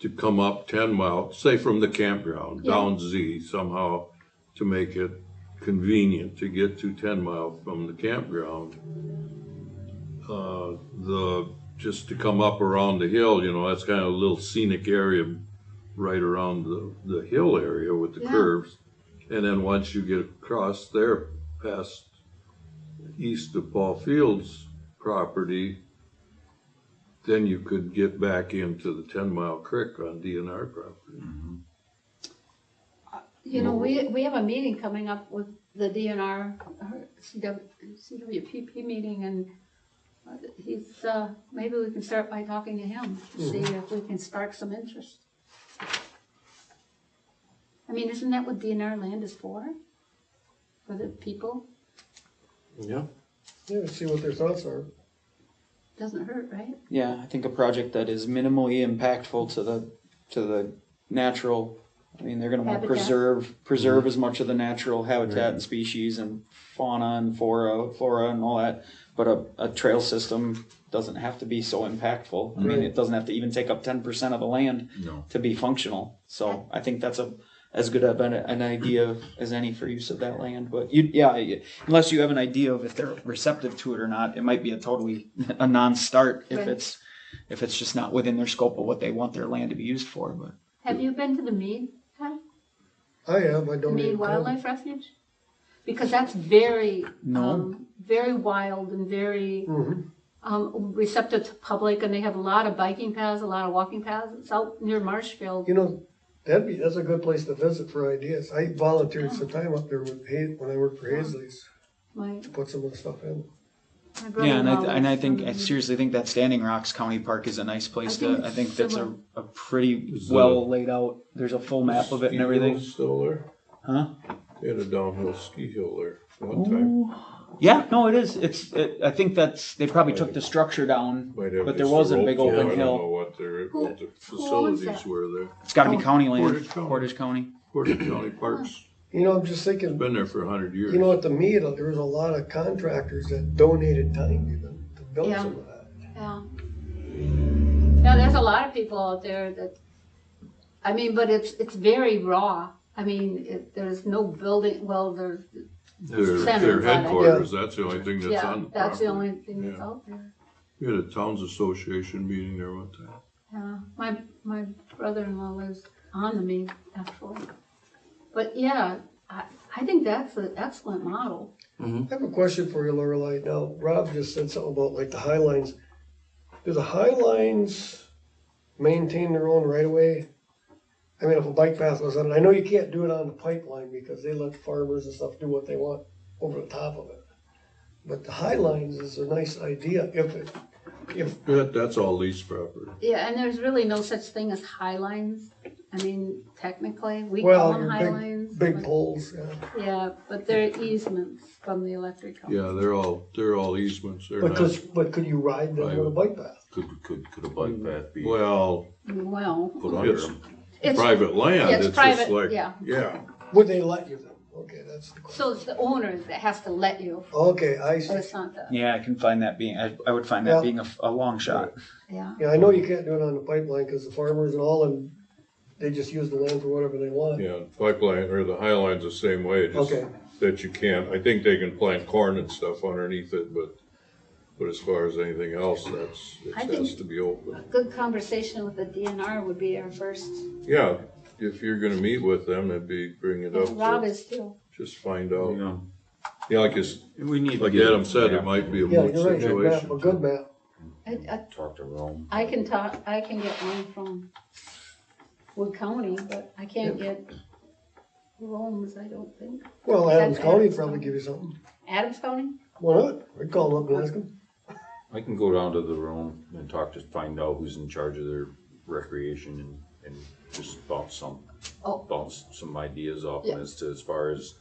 to come up 10 miles, say from the campground, Yeah. down Z somehow to make it convenient to get to 10 Mile from the campground. Just to come up around the hill, you know, that's kind of a little scenic area right around the hill area with the Yeah. curves. And then once you get across there past east of Paul Fields property, then you could get back into the 10 Mile Creek on DNR property. You know, we have a meeting coming up with the DNR, CWPP meeting, and he's, maybe we can start by talking to him, to see if we can spark some interest. I mean, isn't that what DNR land is for? For the people? Yeah. Yeah, see what their thoughts are. Doesn't hurt, right? Yeah, I think a project that is minimally impactful to the natural. I mean, they're going to want to preserve as much of the natural habitat and species and fauna and flora and all that. But a trail system doesn't have to be so impactful. I mean, it doesn't have to even take up 10% of the land to be functional. So I think that's as good an idea as any for use of that land. But unless you have an idea of if they're receptive to it or not, it might be a non-start if it's just not within their scope of what they want their land to be used for. But Have you been to the Mead, Pat? I have, I The don't Mead even. Wildlife Refuge? Because that's very, No. very wild and very receptive to public, and they have a lot of biking paths, a lot of walking paths. It's out near Marshfield. You know, that's a good place to visit for ideas. I volunteered some time up there with when I worked for Hazley's My, to put some of the stuff in. my yeah, brother-in-law and I lives think down I there. seriously think that Standing Rocks County Park is a nice place I I think think it's that's similar. a pretty Is that well laid out. There's a full map of it and Ski everything. hill's still there? Huh? They had a downhill ski hill there one time. Yeah, no, it is. I think they probably took the structure down, Might have but there just was a rope big hill. I open don't know hill. what the Who owns facilities that? were there. It's got to be county land. Portage County. Portage County. Portage County Parks. You know, I'm just thinking, Been there for 100 years. you know, at the meet, there was a lot of contractors that donated time even to build Yeah. some of that. Yeah. Yeah, there's a lot of people out there that, I mean, but it's very raw. I mean, there's no building, well, there's Their center, but- headquarters, that's the only thing that's yeah, on the that's the property. only thing that's Yeah. out there. We had a Towns Association meeting there one time. Yeah, my brother-in-law lives on the Mead, actually. But yeah, I think that's an excellent model. I have a question for you, Lorelei. Now, Rob just said something about like the High Lines. Do the High Lines maintain their own right of way? I mean, if a bike path was on it, I know you can't do it on the pipeline because they let farmers and stuff do what they want over the top of it. But the High Lines is a nice idea if That's all leased property. Yeah, and there's really no such thing as high lines. I mean, technically, we Well, call them your high lines. big but- poles, yeah. Yeah, but they're easements from the electric company. Yeah, they're all easements. They're But not, could you ride them on a bike path? Could a bike path be well, Well, put under it's them? it's, private land. yeah, it's It's private, just like, yeah. Would they let you then? Okay, that's the question. So it's the owner that has to let you, Okay, I see. but it's not the, Yeah, I can find that being. I would find that Yeah. being a long shot. yeah. Yeah, I know you can't do it on the pipeline because the farmers and all, and they just use the land for whatever they want. Yeah, pipeline, or the High Line's the same way, just Okay. that you can't, I think they can plant corn and stuff underneath it, but as far as anything else, I it think- has to be open. A good conversation with the DNR would be our first, Yeah, if you're gonna meet with them, it'd be, bring it up. Rob to is too. Just find out. Yeah. Yeah, We need to like get Adam said, yeah, it might be a Yeah, moot you're right, a map, situation. a good map. talk to Rome. I can get one from Wood County, but I can't get Rome's, I don't think. Well, Is that Adams County Adams probably County? give you something. Adams County? Why not? I'd call them up and ask them. I can go down to the room and find out who's in charge of their recreation and just bounce some ideas off Yeah. as far as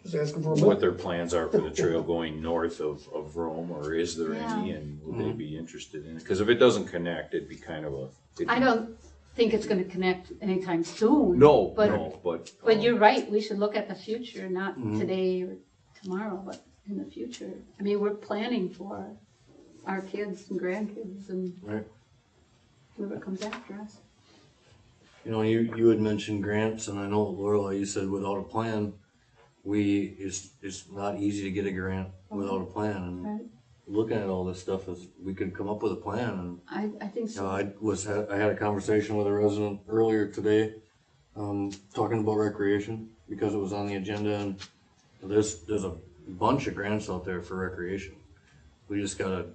Just ask them for a what map. their plans are for the trail going north of Rome, or is there any, Yeah. and would they be interested in it? Because if it doesn't connect, it'd be kind of I don't think it's gonna connect anytime soon. No, But- no, but. But you're right, we should look at the future, not Mm-hmm. today or tomorrow, but in the future. I mean, we're planning for our kids and grandkids and Right. whoever comes after us. You know, you had mentioned grants, and I know Lorelai, you said without a plan, it's not easy to get a grant without a plan. And Right. looking at all this stuff, is we could come up with a plan. And I think you know, so. I had a conversation with a resident earlier today, talking about recreation because it was on the agenda, and there's a bunch of grants out there for recreation. We just gotta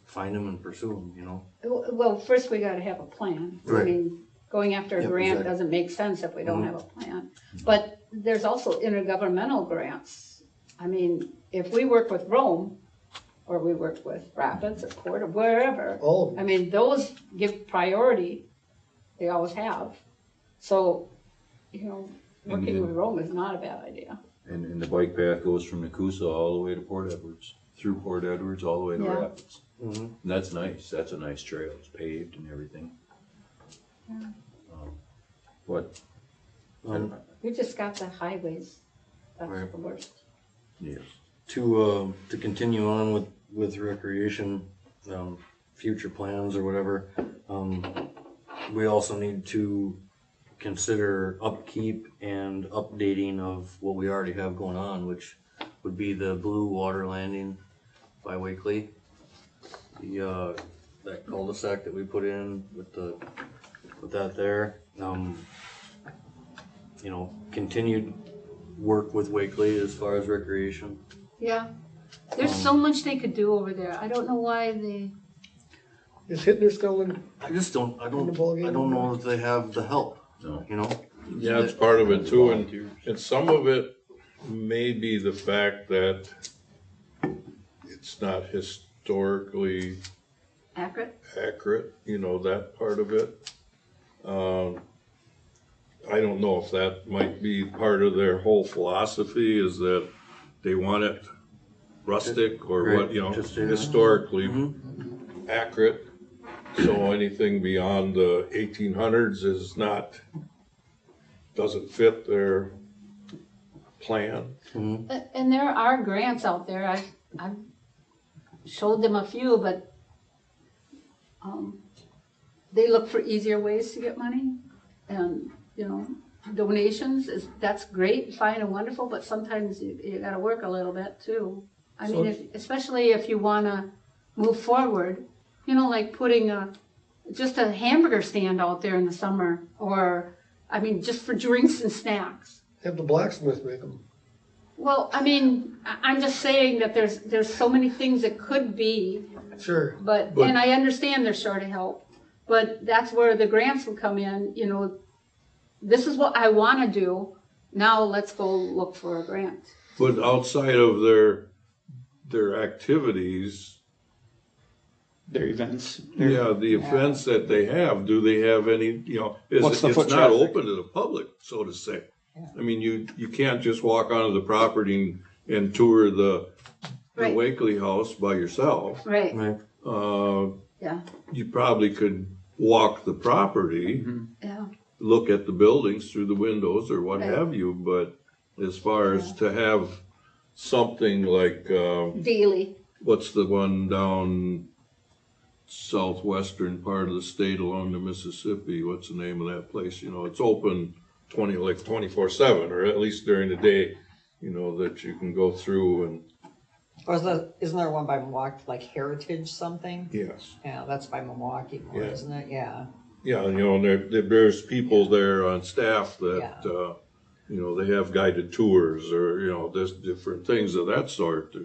find them and pursue them. You know. Well, first we gotta have a plan. I Right. mean, going after a Yep, grant exactly. doesn't make sense if we don't have a plan. But there's also intergovernmental grants. I mean, if we work with Rome, or we work with Rapids or Port or wherever, All of I them. mean, those give priority, they always have. So, you know, working And- with Rome is not a bad idea. And the bike path goes from Nakusa all the way to Port Edwards, through Port Edwards, all the way to Yeah. Rapids. Mhm. And that's nice, that's a nice trail, it's paved and everything. Yeah. What, We just got the highways, that's Right. the worst. yes, To continue on with recreation, future plans or whatever, we also need to consider upkeep and updating of what we already have going on, which would be the blue water landing by Wakely. That cul-de-sac that we put in with that there, you know, continued work with Wakely as far as recreation. Yeah, there's so much they could do over there. I don't know why they, Is Hittner still in? I just don't, I In the ballgame? don't know that they have the help, no. you know? Yeah, it's part of it too, and some of it may be the fact that it's not historically accurate? accurate, you know, that part of it. I don't know if that might be part of their whole philosophy, is that they want it rustic or Right, what, you know, just, historically Mhm. accurate. So anything beyond the 1800s is not, doesn't fit their plan. And there are grants out there. I've showed them a few, but they look for easier ways to get money. And, you know, donations that's great, fine and wonderful, but sometimes you gotta work a little bit too. I So- mean, especially if you wanna move forward, you know, like putting just a hamburger stand out there in the summer, or, I mean, just for drinks and snacks. Have the blacksmith make them. Well, I mean, I'm just saying that there's so many things that could be, Sure. but, But- and I understand they're short of help, but that's where the grants will come in, you know, this is what I wanna do, now let's go look for a grant. But outside of their activities, Their events. yeah, the events that they have, do they have any, you know, What's the it's foot not traffic? open to the public, so to say. I mean, you can't just walk onto the property and tour the Right. Wakely house by yourself. Right, Right. yeah, You probably could walk the property, yeah, look at the buildings through the windows or what Right. have you, but as far as to have something like, daily, what's the one down southwestern part of the state along the Mississippi? What's the name of that place? You know, it's open 24/7, or at least during the day, you know, that you can go through and, Or isn't there one by Milwaukee, like Heritage something? yes. Yeah, that's by Milwaukee more, Yeah. isn't it? Yeah. Yeah, and you know, there's people there on staff that, you know, they have guided tours or, you know, there's different things of that sort.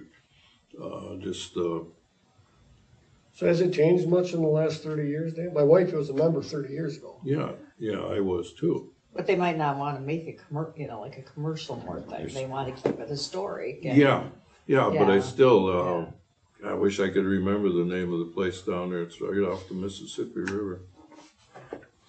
So has it changed much in the last 30 years, Dave? My wife was a member 30 years ago. Yeah, I was too. But they might not want to make it like a commercial more thing. They want to keep it historic. And, Yeah, but I Yeah. still, I wish I could remember the name of the place down there. It's right off the Mississippi River.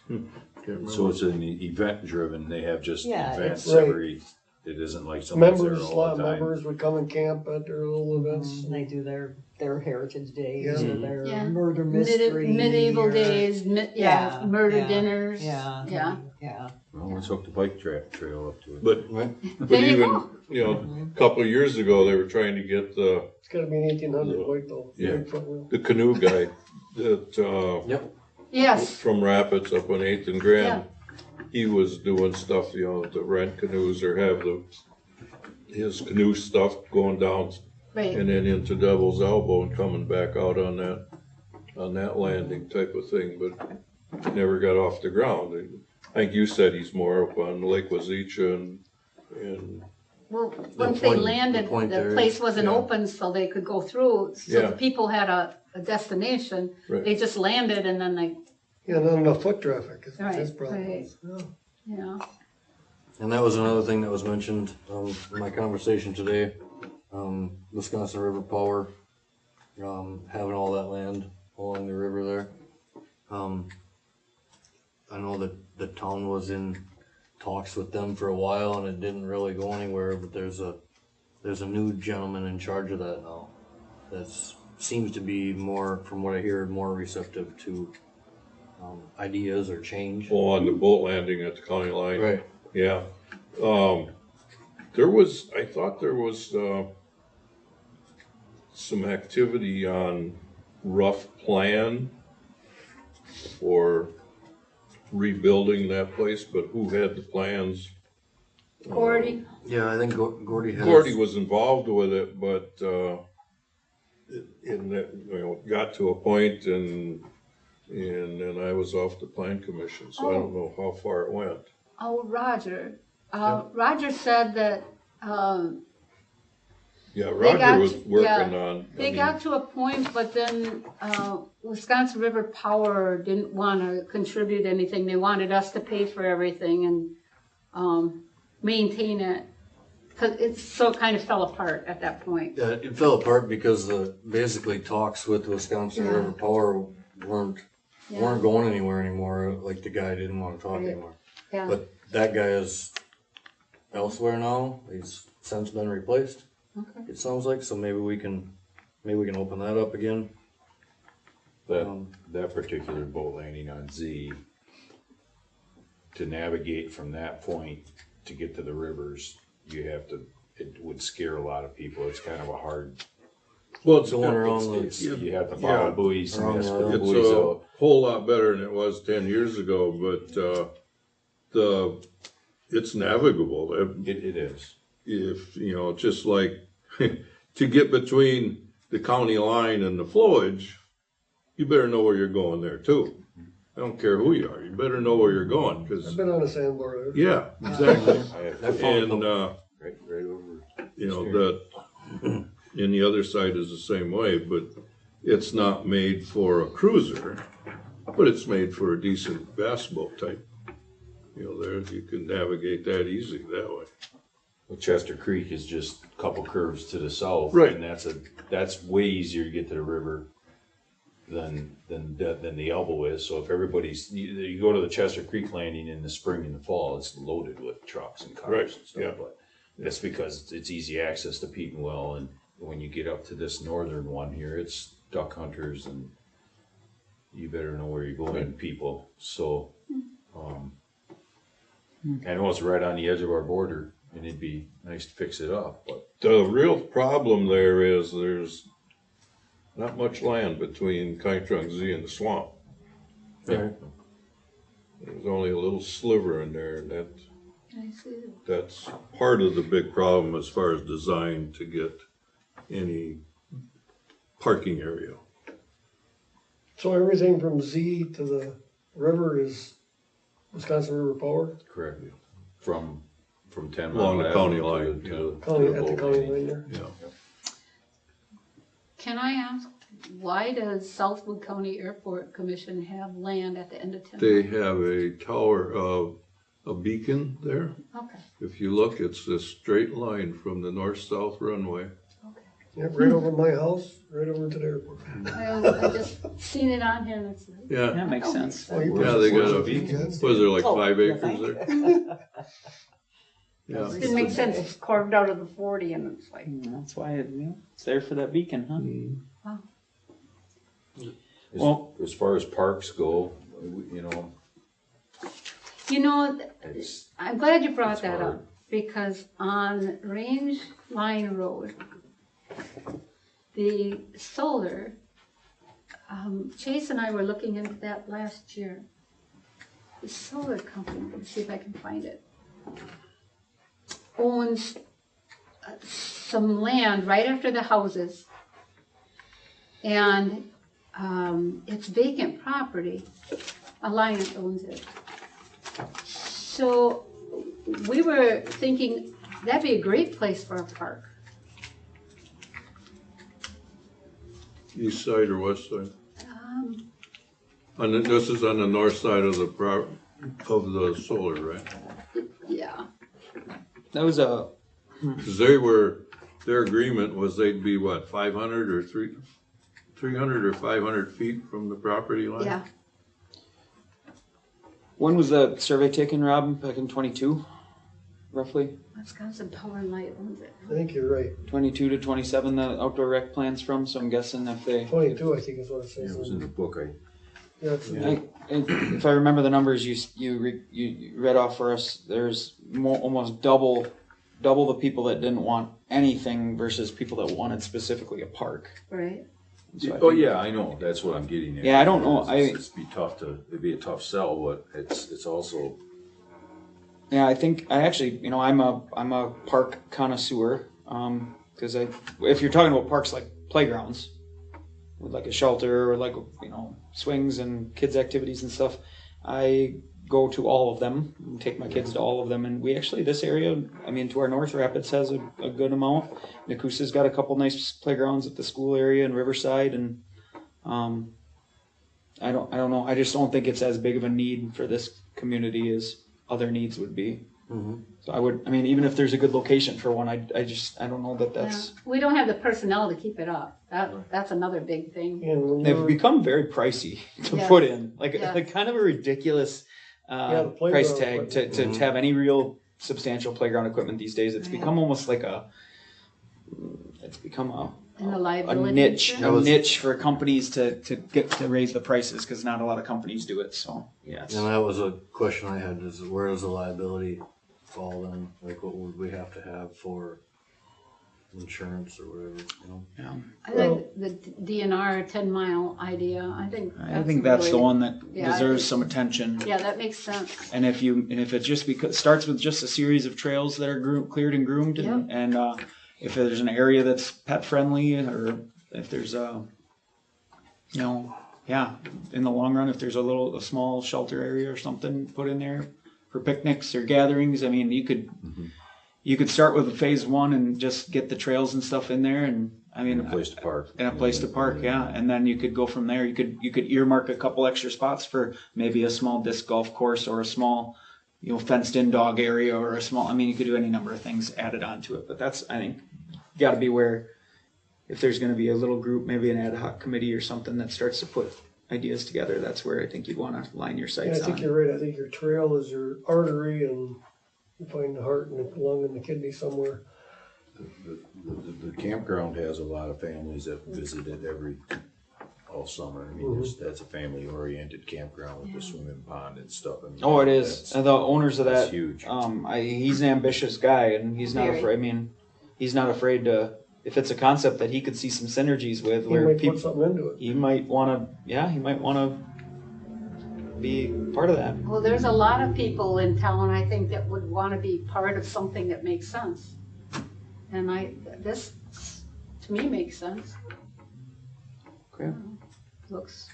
Can't remember. So it's an event driven, they have just Yeah, events it's- Right. every, it isn't like someone's there Members, a all lot the of time. members would come and camp at their little events. And they do their Heritage Days Yeah. or their Yeah. murder mystery. medieval or- days, Yeah, murder yeah, dinners. Yeah. Yeah. Yeah. Well, let's hook the bike trail up to it. But, There but you even, go. you know, a couple of years ago, they were trying to get It's gotta be an 1800 bike though. Yeah. Big front wheel. the canoe guy that, Yep. Yes, from Rapids up on 8th and Grand. He was doing stuff, you know, to rent canoes or have his canoe stuff going down right. and then into Devil's Elbow and coming back out on that landing type of thing, but it never got off the ground. I think you said he's more up on Lake Wazeecha and Well, once they point- landed, the point the there place is- wasn't yeah. open, so they could go through. So Yeah. the people had a destination. Right. They just landed and then they, Yeah, not enough foot traffic is Right, his problem. right. Yeah. yeah. And that was another thing that was mentioned, in my conversation today. Wisconsin River Power, having all that land along the river there. I know that the town was in talks with them for a while and it didn't really go anywhere, but there's a new gentleman in charge of that now. That's, seems to be more, from what I hear, more receptive to, ideas or change. on the boat landing at the county line. Right. Yeah. I thought there was some activity on rough plan for rebuilding that place, but who had the plans? Gordy, Yeah, I think Gordy has. Gordy was involved with it, but, in that, you know, got to a point and then I was off the plan commission, so I don't know how far it went. oh, Roger. Roger said that, Yeah, They Roger got- was working yeah. on. they got to a point, but then, Wisconsin River Power didn't wanna contribute anything. They wanted us to pay for everything and, maintain it. Cause it so kind of fell apart at that point. Yeah, it fell apart because basically talks with Wisconsin Yeah. River Power weren't Yeah. going anywhere anymore. Like the guy didn't want to talk Right. anymore. Yeah, But that guy is elsewhere now. He's since been replaced. okay. It sounds like, so maybe we can open that up again. That particular boat landing on Z, to navigate from that point to get to the rivers, it would scare a lot of people. It's kind of a hard, Well, it's Going around it's- like you have to follow Yeah. buoys and Around you have to the put the island. buoys It's a out. whole lot better than it was 10 years ago, but, it's navigable. It is. If, you know, just like to get between the county line and the flowage, you better know where you're going there too. I don't care who you are, you better know where you're going, I've cause, been on a sandbar there. yeah, exactly. I found And, Right over. you know, that, and the other side is the same way, but it's not made for a cruiser, but it's made for a decent bass boat type. You know, there, you can navigate that easy that way. Well, Chester Creek is just a couple curves to the south. Right. And that's way easier to get to the river than the elbow is. So if you go to the Chester Creek landing in the spring and the fall, it's loaded with trucks and cars Right, and stuff. yeah. But that's because it's easy access to Petenwell, and when you get up to this northern one here, it's duck hunters and you better know where you're going, people. So, I know it's right on the edge of our border, and it'd be nice to fix it up, but The real problem there is there's not much land between Kaitrunk Z and the swamp. Right. There's only a little sliver in there, and I see. that's part of the big problem as far as design to get any parking area. So everything from Z to the river is Wisconsin River Power? correct. From 10 Along Mile the county Avenue line, to yeah. the County, at the boat county landing. line there? Yeah. Can I ask, why does Southwood County Airport Commission have land at the end of town? They have a tower of a beacon there. Okay, If you look, it's a straight line from the north-south runway. okay. Yep, right over my house, right over to the airport. I just seen it on here and it's like, Yeah, That makes sense. Oh, you yeah, they got Where's a, the beacon? was there like Oh, 5 you acres think? there? Yeah. it didn't make sense, it's carved out of the 40 and it's like, That's why it's there for that beacon, huh? Mm. Well- As far as parks go, you know, you know, it's, I'm glad you brought It's that hard. up, because on Range Line Road, the solar Chase and I were looking into that last year. The solar company, let's see if I can find it, owns some land right after the houses. And it's vacant property. Alliant owns it. So we were thinking that'd be a great place for a park. East side or west side? Um, This is on the north side of the solar, right? yeah, That was a, Because their agreement was they'd be what, 500 or 300 or 500 feet from the property line? yeah. when was the survey taken, Rob? Back in 22, roughly? Wisconsin Power and Light owns it. I think you're right. 22 to 27, the outdoor rec plans from, so I'm guessing if they... 22, I think is what it Yeah, says. it was in the book, Yeah, it's If I remember the numbers you read off for us, there's almost double the people that didn't want anything versus people that wanted specifically a park. Right. So I Oh, think- yeah, I know, that's what I'm getting at. Yeah, I don't know, It'd be a tough sell, but it's also, Yeah, I think I actually, I'm a park connoisseur. Because if you're talking about parks like playgrounds, with like a shelter or like swings and kids activities and stuff, I go to all of them and take my kids to all of them. And we actually, this area, to our North Rapids has a good amount. Nakusa's got a couple nice playgrounds at the school area in Riverside, and I don't know. I just don't think it's as big of a need for this community as other needs would be. Mhm. So I would, even if there's a good location for one, I don't know that that's. Yeah. We don't have the personnel to keep it up. That's another big thing. And when They've you're- become very pricey to Yes. put in, like Yes. kind of a ridiculous the playground price tag to equipment. have any real substantial playground equipment these days. It's Right. become almost like it's become And the a liability. niche, insurance. for companies to get to raise the prices because not a lot of companies do it. So yeah, And that was a question I had, is where does the liability fall in? Like, what would we have to have for insurance or whatever, yeah. I think the DNR 10-mile idea, I think That's the really- one that Yeah, I deserves think- some attention. Yeah, that makes sense. And if it just starts with just a series of trails that are cleared and groomed, and if there's an area that's pet friendly, or if there's in the long run, if there's a small shelter area or something put in there for picnics or gatherings, you could start with phase 1 and just get the trails and stuff in there, and a place to park. in a place to park, and then you could go from there. You could earmark a couple extra spots for maybe a small disc golf course or a small, fenced in dog area or a small. You could do any number of things added onto it. But that's, I think, got to be where, if there's going to be a little group, maybe an ad hoc committee or something that starts to put ideas together. That's where I think you'd want to line your Yeah, sights I think on. you're right. I think your trail is your artery, and you find the heart and the lung and the kidney somewhere. The campground has a lot of families that visit it all summer. That's a family-oriented campground with the swimming pond and stuff. Oh, it is. And the owners of That's that, huge. he's an ambitious guy, and he's not Very. afraid. He's not afraid to. If it's a concept that he could see some synergies with, You where might people, put something into it. he might want to be part of that. Well, there's a lot of people in town, I think, that would want to be part of something that makes sense. And this, to me, makes sense. Okay. Looks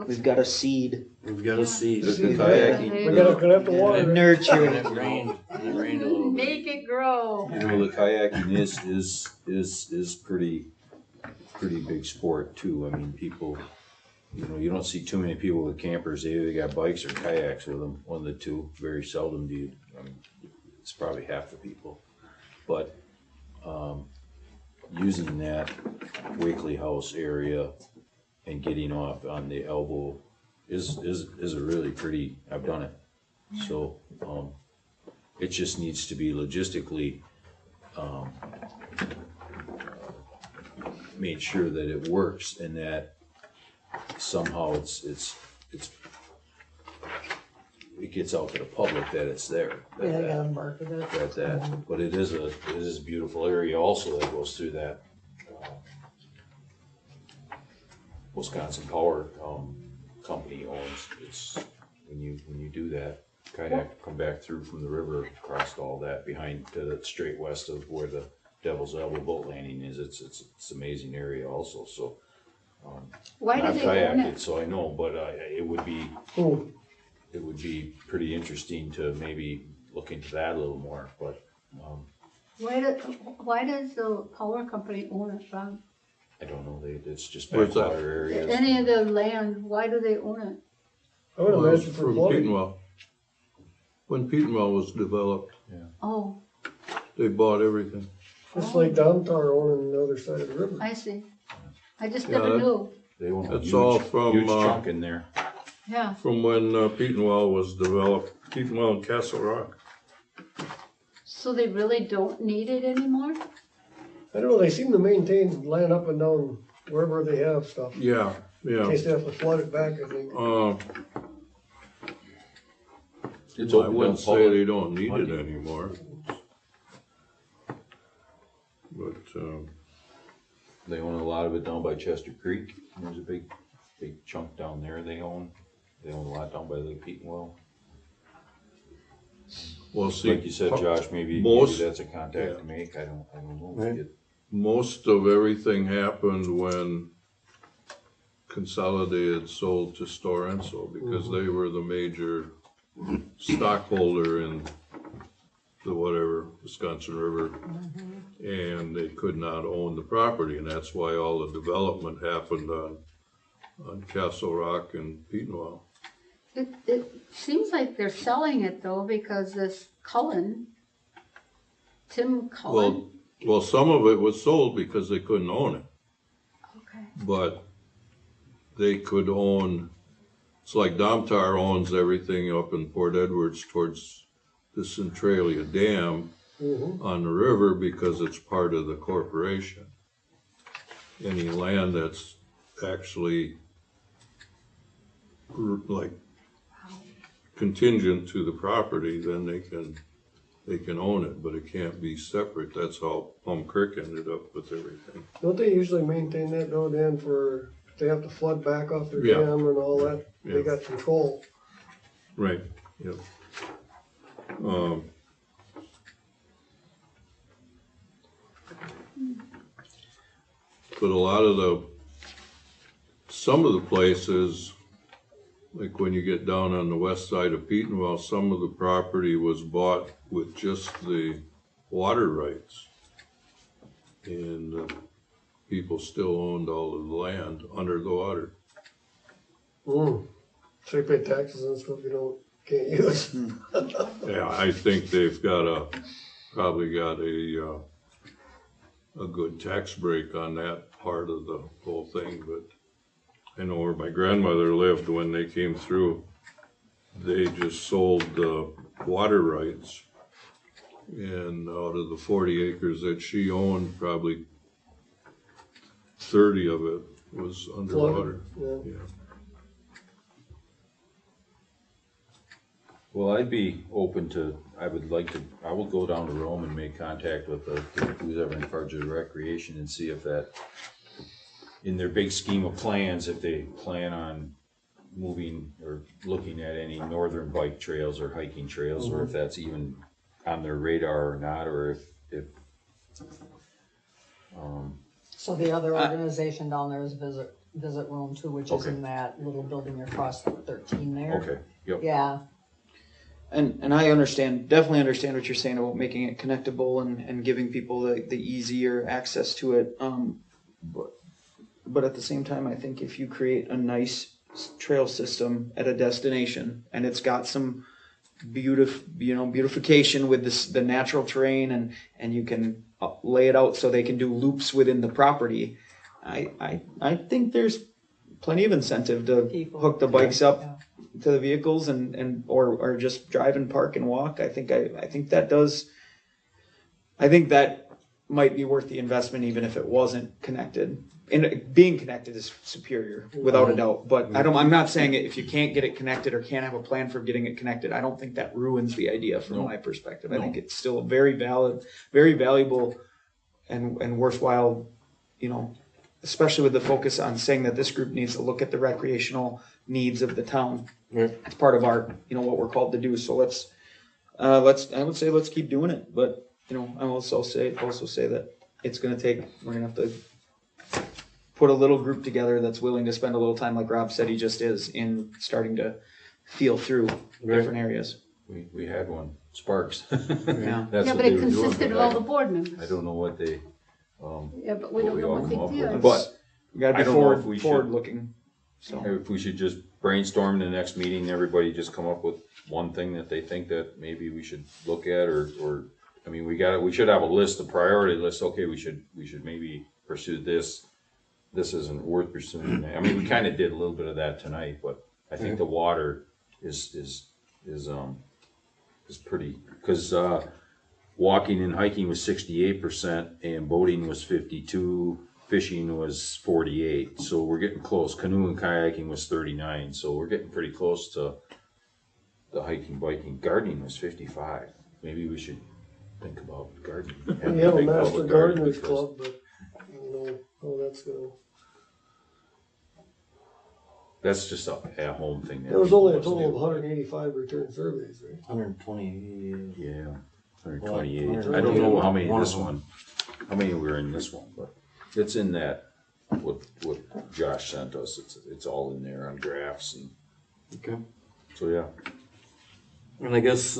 We've got a seed. We've got to see. The See, kayaking. We're gonna have to water it. Nurture It rained a little bit. Make it grow. The kayaking is pretty big sport too. People, you don't see too many people with campers. They either got bikes or kayaks with them, one of the two. Very seldom do you. It's probably half the people. But using that Wakely House area and getting off on the elbow is a really pretty. I've done it. So it just needs to be logistically made sure that it works and that somehow it gets out to the public that it's there. Yeah, I gotta market it. But it is a beautiful area also that goes through that. Wisconsin Power, Company owns. It's, when you do that, kayak, come back through from the river, across all that, behind, straight west of where the Devil's Elbow boat landing is, it's amazing area also, so. Why do I've they own kayaked it? it, so I know, but, it would be, Hmm. it would be pretty interesting to maybe look into that a little more, but, Why does the power company own it, Rob? I don't know, it's just Where's that? backwater areas. Any of the land, why do they own it? I would Well, imagine for from flooding. Petenwell. When Petenwell was developed, Oh, they bought everything. It's like Domtar owning the other side of the river. I see. I just Yeah, never that- knew. They own a That's huge, all from, huge chunk in there. Yeah, From when Petenwell was developed, Petenwell and Castle Rock. so they really don't need it anymore? I don't know, they seem to maintain land up and down wherever they have stuff. Yeah, In yeah. case they have to flood it back, I think. It's I open to wouldn't the say public. they don't need it anymore. But, They own a lot of it down by Chester Creek. There's a big chunk down there they own. They own a lot down by Lake Petenwell. well, see. Like you said, Josh, maybe most- that's a contact to make. I don't know. Right. Most of everything happened when Consolidated sold to Stora Enso because they were the major stockholder in the whatever, Wisconsin River. And they could not own the property, and that's why all the development happened on Castle Rock and Petenwell. It seems like they're selling it though, because this Tim Cullen. Well, some of it was sold because they couldn't own it. Okay. But they could own, it's like Domtar owns everything up in Port Edwards towards the Centralia Dam on the river because it's part of the corporation. Any land that's actually like contingent to the property, then they can own it, but it can't be separate. That's how Plum Creek ended up with everything. Don't they usually maintain that though, Dan, for, if they have to flood back off their Yeah. dam and all that? They Yeah. got control. Right, yep. But a lot of some of the places, like when you get down on the west side of Petenwell, some of the property was bought with just the water rights. And people still owned all of the land under the water. So you pay taxes and stuff you can't use. Yeah, I think they've probably got a good tax break on that part of the whole thing, but I know where my grandmother lived when they came through, they just sold the water rights. And out of the 40 acres that she owned, probably 30 of it was underwater. Yeah. Yeah. Well, I'd be open to, I will go down to Rome and make contact with who's ever in charge of recreation and see if that, in their big scheme of plans, if they plan on moving or looking at any northern bike trails or hiking trails, or if that's even on their radar or not, or if So the other organization down there is Visit Rome too, which is Okay. in that little building across 13 there. okay, yep. Yeah, And I definitely understand what you're saying about making it connectable and giving people the easier access to it. But at the same time, I think if you create a nice trail system at a destination and it's got some beautification with the natural terrain and you can lay it out so they can do loops within the property, I think there's plenty of incentive to People. hook the bikes up Yeah. to the vehicles or just drive and park and walk. I think that might be worth the investment even if it wasn't connected. And being connected is superior without a doubt. But I'm not saying it if you can't get it connected or can't have a plan for getting it connected. I don't think that ruins the idea from my perspective. I think it's still very valid, very valuable and worthwhile, especially with the focus on saying that this group needs to look at the recreational needs of the town. Right. It's part of our, what we're called to do. So I would say let's keep doing it. But, I will also say that we're gonna have to put a little group together that's willing to spend a little time, like Rob said he just is, in starting to feel through different areas. We had one, Sparks. Yeah. That's Yeah, what but they it were doing, consisted of but all the board members. I don't know what they, Yeah, but we what don't we know all what they come up did. with. But we gotta I be don't know if we should- forward looking. So if we should just brainstorm the next meeting, everybody just come up with one thing that they think that maybe we should look at, or, I mean, we should have a list, a priority list, okay, we should maybe pursue this. This isn't worth pursuing. I mean, we kinda did a little bit of that tonight, but I think the water is pretty, cause, walking and hiking was 68% and boating was 52, fishing was 48. So we're getting close. Canoe and kayaking was 39. So we're getting pretty close to the hiking, biking. Gardening was 55. Maybe we should think about gardening. We have a Big master public garden gardeners because- club, but I don't know how that's gonna. That's just a at-home thing. that There was only a people total of do. 185 return surveys, right? 120. Yeah, 128. Well, I don't know how many one of this them. one, how many were in this one, but it's in that, what Josh sent us, it's all in there on graphs and, Okay. so yeah. And I guess,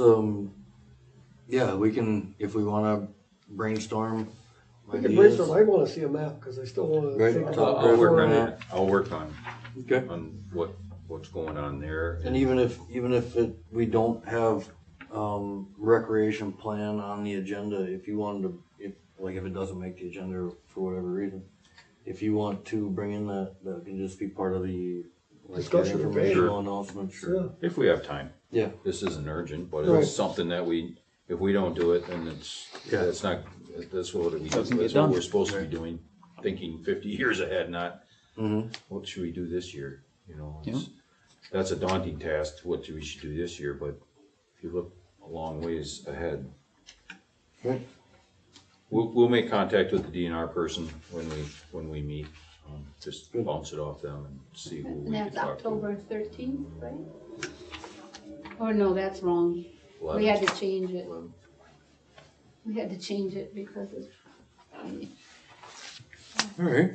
yeah, we can, if we wanna brainstorm We can ideas. brainstorm, I wanna see a map, cause I still wanna Right. think So about. I'll work before on I- that, I'll work Okay. on what's going on there. And even if we don't have, recreation plan on the agenda, if you wanted to, if it doesn't make the agenda for whatever reason, if you want to bring in that can just be part of the, like, your Discussion, okay. informational announcement, sure. Yeah, If we have time. Yeah. This isn't urgent, but Right. it's something that if we don't do it, then Yeah. that's what we do. Doesn't get That's what done. we're supposed to be doing, thinking 50 years ahead, not Mm-hmm. what should we do this year? Yeah. That's a daunting task, what we should do this year, but if you look a long ways ahead. Right. We'll make contact with the DNR person when we meet, just Good. bounce it off them and see who we And can that's talk to. October 13th, right? Or no, that's wrong. We had to change it. We had to change it because of, All right.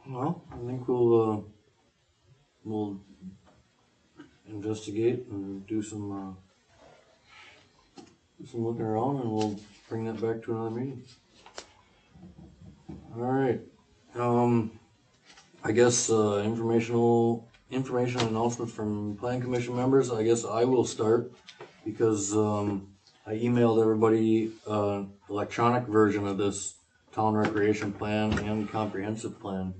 Well, I think we'll investigate and do some looking around, and we'll bring that back to another meeting. All right. I guess information announcements from Plan Commission members. I guess I will start because I emailed everybody electronic version of this town recreation plan and comprehensive plan.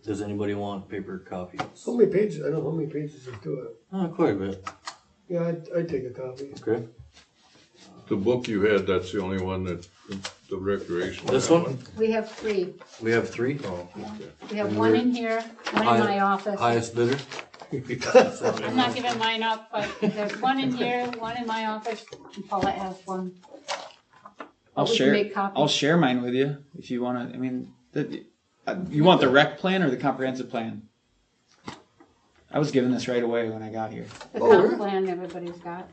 Does anybody want paper copies? how many pages, I don't know how many pages is to it. Quite a bit. Yeah, I'd take a copy. Okay. The book you had, that's the only one that, the recreation. This that one? we have 3. We have 3. Oh, okay. We have one in here, one in my office. Highest bidder. I'm not giving mine up, but there's one in here, one in my office, and Paulette has one. I'll We can share. make copies. I'll share mine with you if you want to. I mean, you want the rec plan or the comprehensive plan? I was given this right away when I got here. The Oh, comp really? plan everybody's got.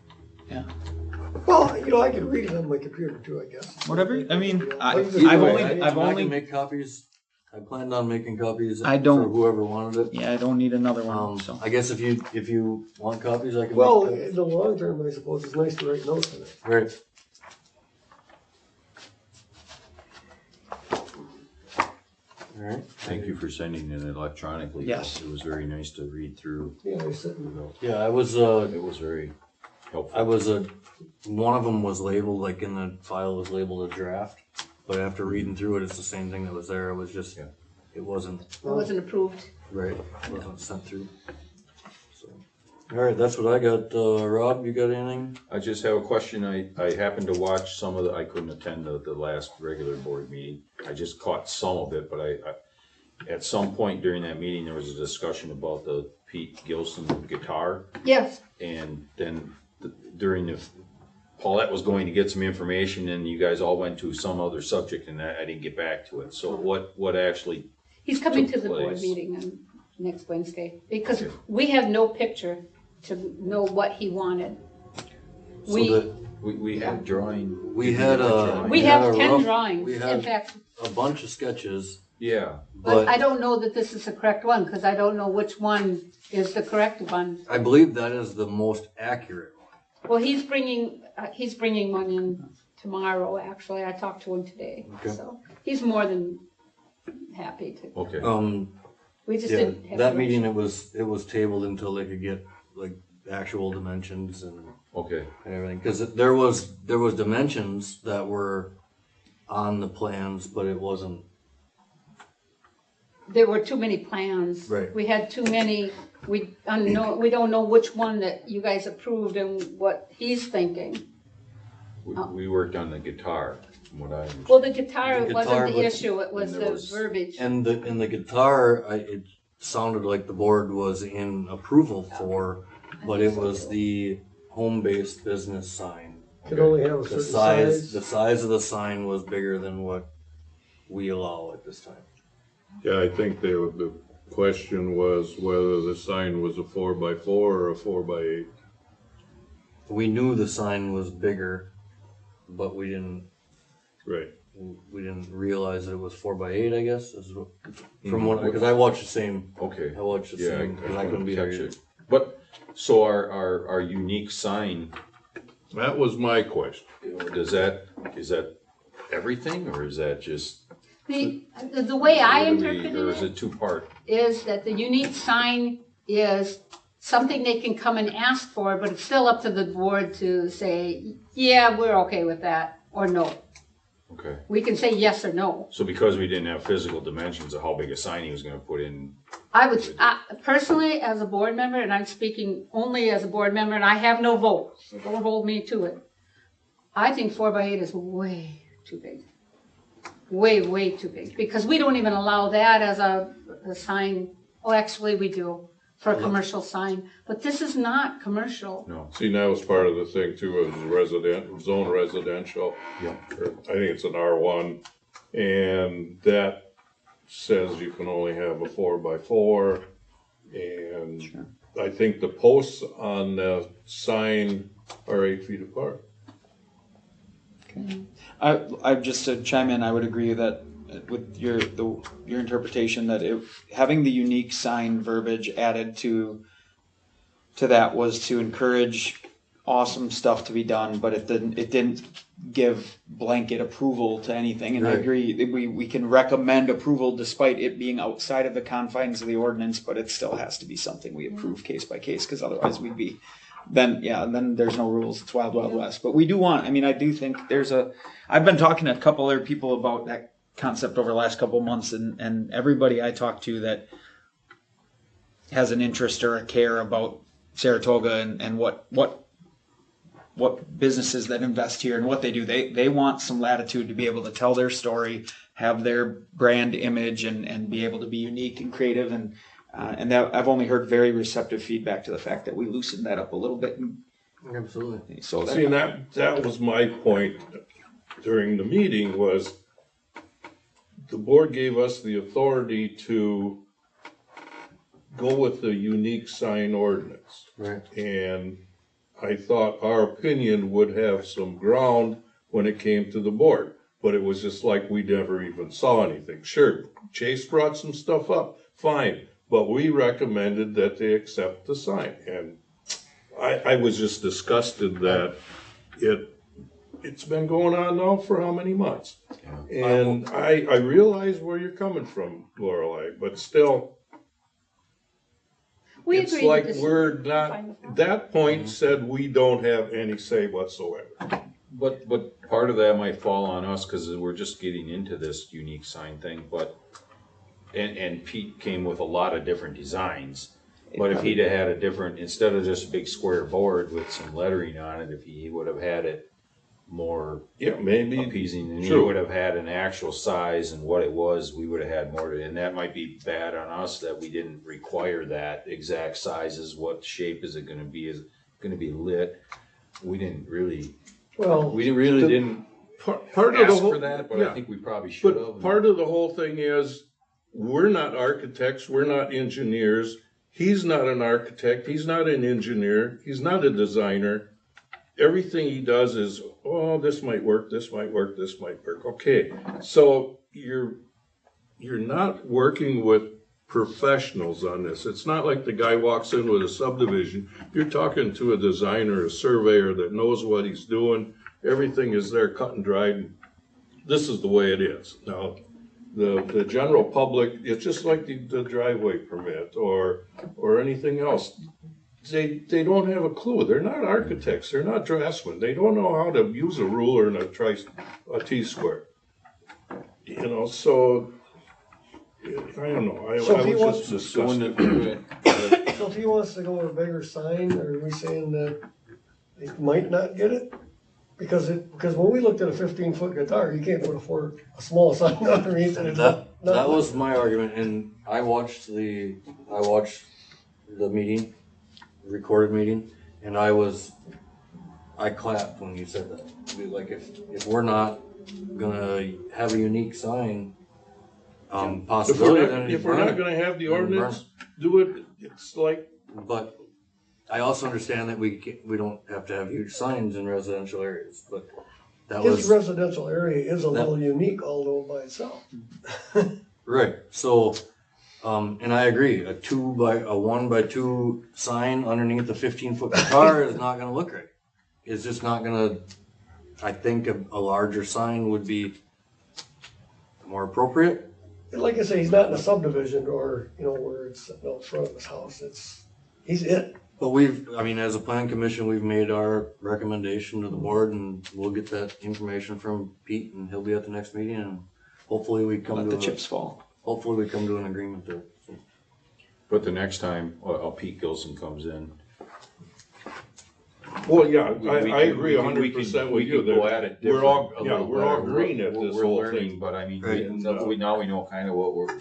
Well, I could read it on my computer too, I guess. Whatever. I mean, I've Either way, only. I've I only. can make copies. I planned on making copies I don't- for whoever wanted it. Yeah, I don't need another one. So I guess if you want copies, I can. Well, make in the long term, I suppose it's nice to write notes in it. Right. All right. Thank you for sending it electronically. Yes. It was very nice to read through. Yeah, I sit and, Yeah, I was. It was very helpful. I was one of them was labeled, like in the file was labeled a draft, but after reading through it, it's the same thing that was there. It was just, Yeah. it wasn't It wasn't approved. right. It wasn't sent through. So, all right, that's what I got. Rob, you got anything? I just have a question. I happened to watch some of I couldn't attend the last regular board meeting. I just caught some of it, but I at some point during that meeting, there was a discussion about the Pete Gilson guitar. Yes, And then during Paulette was going to get some information and you guys all went to some other subject and I didn't get back to it. So what actually, He's coming took to the board place. meeting on next Wednesday, because Okay. we have no picture to know what he wanted. So We, the, we had drawing. we had a. we had have a 10 rough- drawings, we in had fact, a bunch of sketches, Yeah, but I but don't know that this is the correct one, because I don't know which one is the correct one. I believe that is the most accurate one. Well, he's bringing one in tomorrow, actually, I talked to him today, Okay. so he's more than happy to, okay. we just Yeah, didn't have. that the- meeting, it was tabled until they could get like actual dimensions and Okay, everything, cause there was dimensions that were on the plans, but it wasn't. There were too many plans. Right. We had too many, we don't know which one that you guys approved and what he's thinking. we worked on the guitar, from what I understand. Well, the guitar The wasn't guitar the was- issue, it was and there the was- verbiage. And the guitar, it sounded like the board was in approval for, but it was the home-based business sign. Could only have a The certain size, size. the size of the sign was bigger than what we allow at this time. Yeah, I think the question was whether the sign was a 4x4 or a 4x8. We knew the sign was bigger, but we didn't realize that it was 4x8, I guess, is what, from what, because I watched the same, Okay. I watched the Yeah, same, because I couldn't be catch there. it. But, so our unique sign, That was my question. is that everything or is that just? The way I Or is interpreted it it two-part? is that the unique sign is something they can come and ask for, but it's still up to the board to say, yeah, we're okay with that, or no. Okay. We can say yes or no. So because we didn't have physical dimensions of how big a sign he was gonna put in, I would, personally, as a board member, and I'm speaking only as a board member, and I have no vote, so don't hold me to it. I think 4x8 is way too big. Way too big, because we don't even allow that as a sign. Oh, actually, we do, for a commercial sign, but this is not commercial. no. See, that was part of the thing too, was zone residential. Yeah. I think it's an R1, and that says you can only have a 4x4. And I think the posts on the sign are 8 feet apart. I just to chime in, I would agree that with your interpretation that having the unique sign verbiage added to that was to encourage awesome stuff to be done, but it didn't give blanket approval to anything. And I Right. agree that we can recommend approval despite it being outside of the confines of the ordinance, but it still has to be something we approve case by case, because otherwise we'd be then there's no rules. It's wild west. But we do want, I do think I've been talking to a couple other people about that concept over the last couple of months, and everybody I talk to that has an interest or a care about Saratoga and what businesses that invest here and what they do, they want some latitude to be able to tell their story, have their brand image, and be able to be unique and creative, and that I've only heard very receptive feedback to the fact that we loosened that up a little bit. And Absolutely. so See, and that was my point during the meeting, was the board gave us the authority to go with the unique sign ordinance. Right. And I thought our opinion would have some ground when it came to the board, but it was just like we never even saw anything. Sure, Chase brought some stuff up, fine, but we recommended that they accept the sign. And I was just disgusted that it's been going on now for how many months? And I realize where you're coming from, Lorelei, but still, We it's agree like with this. we're Fine not, with that. that point said we don't have any say whatsoever. But part of that might fall on us because we're just getting into this unique sign thing, but, and Pete came with a lot of different designs. But if he'd have had a different, instead of just a big square board with some lettering on it, if he would have had it more Yeah, maybe, appeasing, and he True. would have had an actual size and what it was, we would have had more to, and that might be bad on us that we didn't require that exact sizes, what shape is it gonna be, is it gonna be lit? We didn't really, Well, We really didn't Part of the ask whole, for that, but yeah. I think we probably should But have. part of the whole thing is, we're not architects, we're not engineers. He's not an architect, he's not an engineer, he's not a designer. Everything he does is, oh, this might work, this might work, this might work. Okay, so you're not working with professionals on this. It's not like the guy walks in with a subdivision. You're talking to a designer, a surveyor that knows what he's doing. Everything is there cut and dried. This is the way it is. Now, the general public, it's just like the driveway permit or anything else. They don't have a clue. They're not architects. They're not draftsmen. They don't know how to use a ruler and a T-square. You know, so I don't know. So I if he was wants- just So when disgusted. so if he wants to go with a bigger sign, are we saying that he might not get it? Because when we looked at a 15-foot guitar, you can't put a small sign underneath it. It's That not- was my argument, and I watched the meeting, recorded meeting, and I clapped when you said that. Like if we're not gonna have a unique sign, possibility, then If we're not gonna have the ordinance, do it, it's like, But I also understand that we don't have to have huge signs in residential areas, but that His was, residential area is a little unique, although by itself. right, so, and I agree, a 1x2 sign underneath a 15-foot guitar is not gonna look right. It's just not gonna, I think a larger sign would be more appropriate. Like I say, he's not in a subdivision or, where it's sitting out front of his house. He's it. But as a plan commission, we've made our recommendation to the board, and we'll get that information from Pete, and he'll be at the next meeting, and hopefully we come Let to the chips fall. hopefully we come to an agreement there. So, But the next time, Pete Gilson comes in. well, yeah, we I can- agree we can- 100% with we you. can go at it We're all, different, a yeah, little we're all better. green at this We're whole learning, thing. but I mean, Right. now we know kind of what we're.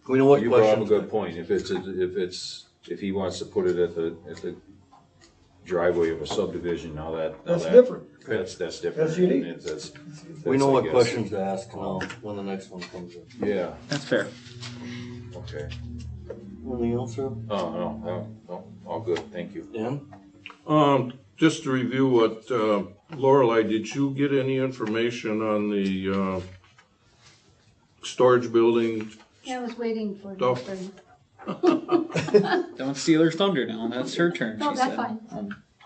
we know what You brought up a questions. good point. If he wants to put it at the driveway of a subdivision, That's different. That's different. That's unique. And that's- We know I what guess- questions to ask now when the next one comes in. Yeah, That's fair. okay. Anything else, Rob? Oh, no, all good, thank you. Dan? Just to review what, Lorelei, did you get any information on the, storage building? Yeah, I was waiting for Stuff. nothing. Don't steal her thunder now. That's her turn. No, she that's said.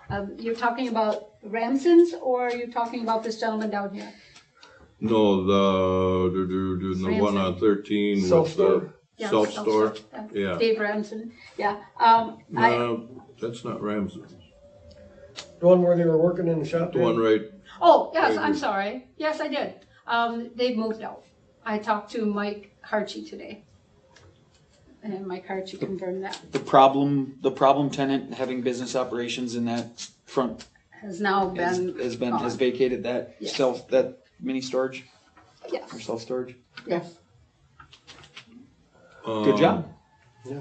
fine. You're talking about Ramson's, or are you talking about this gentleman down here? No, the one on 13 with the Self-store? Yeah, self-store. yeah. Yeah. Dave Ramson, yeah. That's not Ramsey. The one where they were working in the shop. The one right, Oh, yes, Right I'm here. sorry. Yes, I did. They've moved out. I talked to Mike Harchie today. And Mike Harchie confirmed that. The problem tenant having business operations in that front Has now has been. has vacated that Yes. that mini storage or Yes, self storage. yes. Good job. Yeah.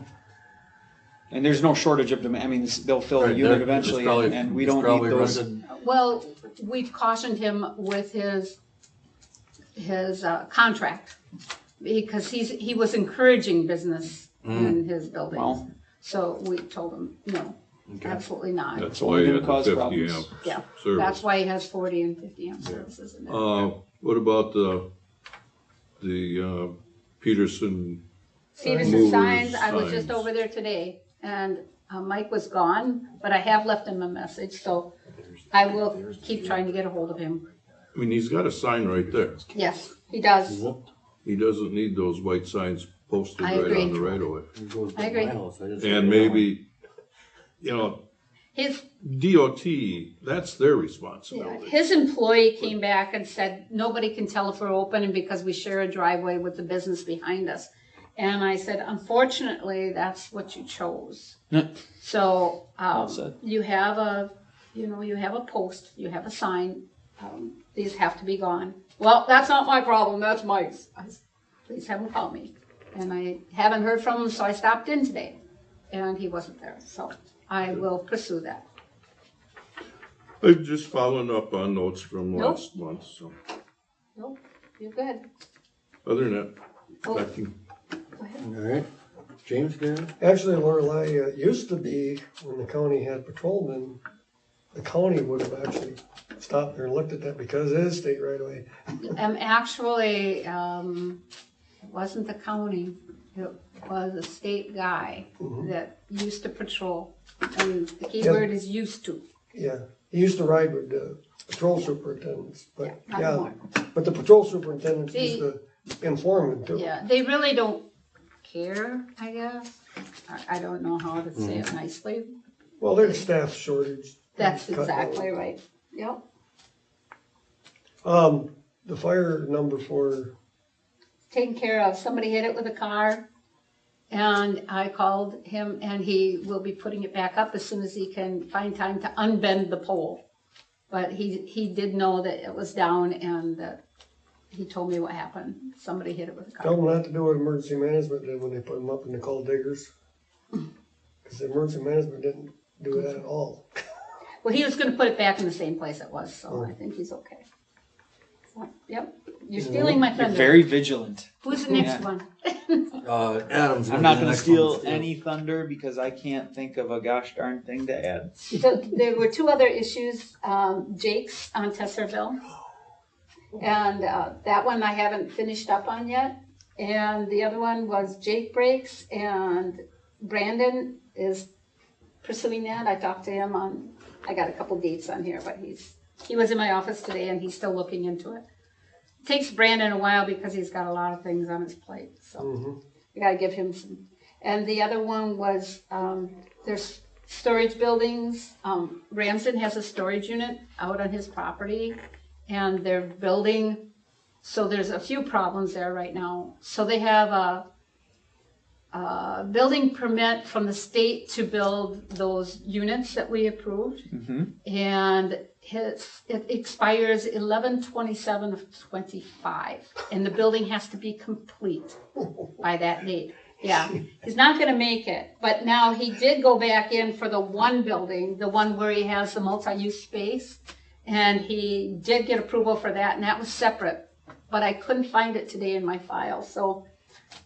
And there's no shortage of demand. I mean, they'll fill the Right, unit that- eventually, it's probably- and we it's don't probably need those. rented. Well, we've cautioned him with his contract, because he was encouraging business in his buildings. Well. So we told him, no, Okay. absolutely not. that's only why he gonna had the cause 50 problems. amp Yeah, service. that's why he has 40 and 50 amp services in there. What about the Peterson? Stevenson Movers, Signs, I was just signs. over there today, and Mike was gone, but I have left him a message, so I will keep trying to get a hold of him. I mean, he's got a sign right there. Yes, he does. He doesn't need those white signs posted I right agree. on the right of way. It goes by I agree. my house. I just- And maybe, His, DOT, that's their yeah, responsibility. his employee came back and said, nobody can tell if we're open, and because we share a driveway with the business behind us. And I said, unfortunately, that's what you chose. So, Well said. you have a post, you have a sign, these have to be gone. Well, that's not my problem, that's Mike's. I said, please have him call me. And I haven't heard from him, so I stopped in today, and he wasn't there, so I will pursue that. I'm just following up on notes from Nope. last month, so. Nope, you're good. Other than that, Oh, back you. go ahead. All right, James, good? Actually, Lorelei, it used to be when the county had patrolmen, the county would have actually stopped there and looked at that because it is state right away. Actually, it wasn't the county, it was a state guy that used to patrol. And the key Yeah. word is used to. Yeah, he used to ride with the patrol superintendents, but Not yeah, anymore. but the patrol superintendents See- used to inform him too. Yeah, they really don't care, I guess. I don't know how to say it nicely. Well, there's staff shortage. That's Cut exactly right. Yep. The fire number for, Taken care of. Somebody hit it with a car. And I called him and he will be putting it back up as soon as he can find time to unbend the pole. But he did know that it was down and that he told me what happened. Somebody hit it with a tell car. them not to do what emergency management did when they put them up and they called diggers. Cause the emergency management didn't do that at all. Well, he was gonna put it back in the same place it was, so I think he's okay. So, yep, you're stealing my You're thunder. very vigilant. Who's the next Yeah. one? Adam's. I'm be not the gonna next one steal any thunder because I can't think of a gosh darn thing to add. So there were two other issues, Jake's on Tesserville. And that one I haven't finished up on yet. And the other one was Jake Breaks and Brandon is pursuing that. I talked to him I got a couple dates on here, but he was in my office today and he's still looking into it. It takes Brandon a while because he's got a lot of things on his plate, so we gotta give him some. And the other one was, there's storage buildings. Ramsden has a storage unit out on his property and they're building, so there's a few problems there right now. So they have a building permit from the state to build those units that we approved. And it expires 11/27 of 25, and the building has to be complete by that date. Yeah, he's not gonna make it, but now he did go back in for the one building, the one where he has the multi-use space, and he did get approval for that, and that was separate, but I couldn't find it today in my file, so,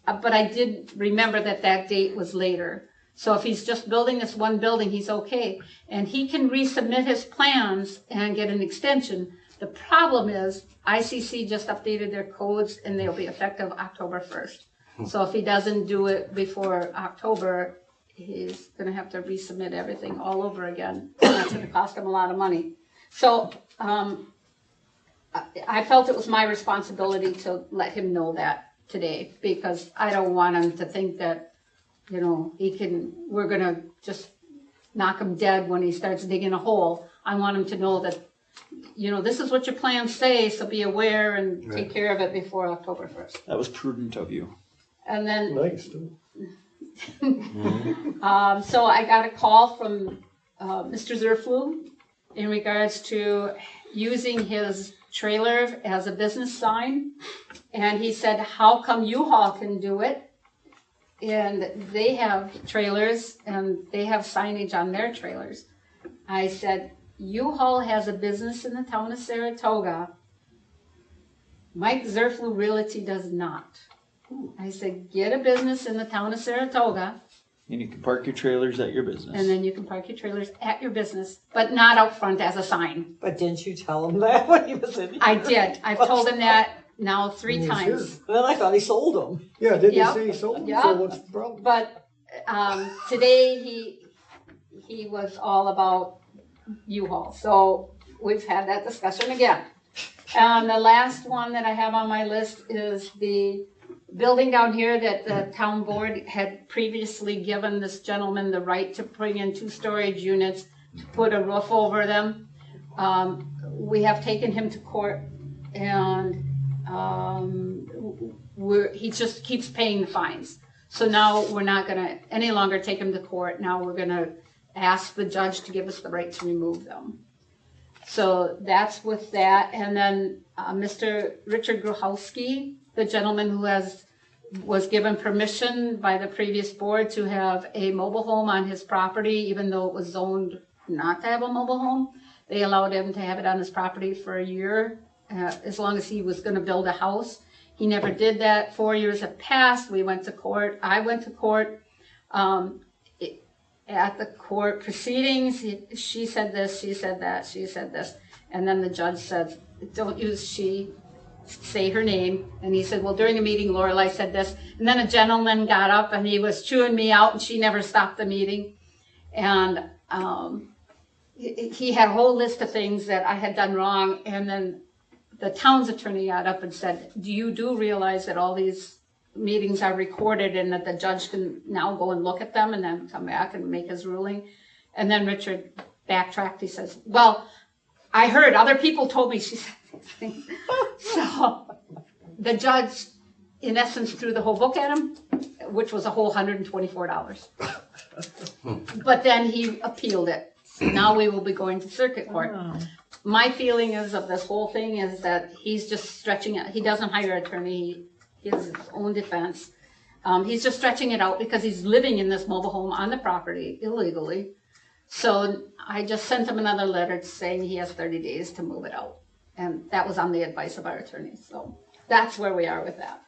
but I did remember that date was later. So if he's just building this one building, he's okay, and he can resubmit his plans and get an extension. The problem is, ICC just updated their codes, and they'll be effective October 1st. So if he doesn't do it before October, he's gonna have to resubmit everything all over again. That's gonna cost him a lot of money. So, I felt it was my responsibility to let him know that today, because I don't want him to think that, we're gonna just knock him dead when he starts digging a hole. I want him to know that, this is what your plans say, so be aware and take care of it before October 1st. That was prudent of you. And then, nice too. so I got a call from Mr. Zerflu in regards to using his trailer as a business sign. And he said, how come U-Haul can do it? And they have trailers and they have signage on their trailers. I said, U-Haul has a business in the town of Saratoga. Mike Zerflu Realty does not. I said, get a business in the town of Saratoga, And you can park your trailers at your business. and then you can park your trailers at your business, but not out front as a sign. But didn't you tell him that when he was in here? I did. I've told him that now 3 He's times. Then I thought he sold them. Yeah, didn't you Yep. say so? Yep. So what's the problem? But today he was all about U-Haul. So we've had that discussion again. And the last one that I have on my list is the building down here that the town board had previously given this gentleman the right to bring in 2 storage units, to put a roof over them. We have taken him to court, and he just keeps paying the fines. So now we're not gonna any longer take him to court. Now we're gonna ask the judge to give us the right to remove them. So that's with that. And then Mr. Richard Gruchowski, the gentleman who was given permission by the previous board to have a mobile home on his property, even though it was zoned not to have a mobile home. They allowed him to have it on his property for a year, as long as he was gonna build a house. He never did that. 4 years have passed. We went to court. I went to court. At the court proceedings, she said this, she said that, she said this. And then the judge said, don't use she, say her name. And he said, well, during the meeting, Lorelei said this. And then a gentleman got up and he was chewing me out and she never stopped the meeting. And he had a whole list of things that I had done wrong. And then the town's attorney got up and said, do realize that all these meetings are recorded and that the judge can now go and look at them and then come back and make his ruling? And then Richard backtracked. He says, well, I heard other people told me she said things. So the judge, in essence, threw the whole book at him, which was a whole $124. But then he appealed it. So now we will be going to circuit court. My feeling is of this whole thing is that he's just stretching it. He doesn't hire an attorney. He has his own defense. He's just stretching it out because he's living in this mobile home on the property illegally. So I just sent him another letter saying he has 30 days to move it out. And that was on the advice of our attorney. So that's where we are with that.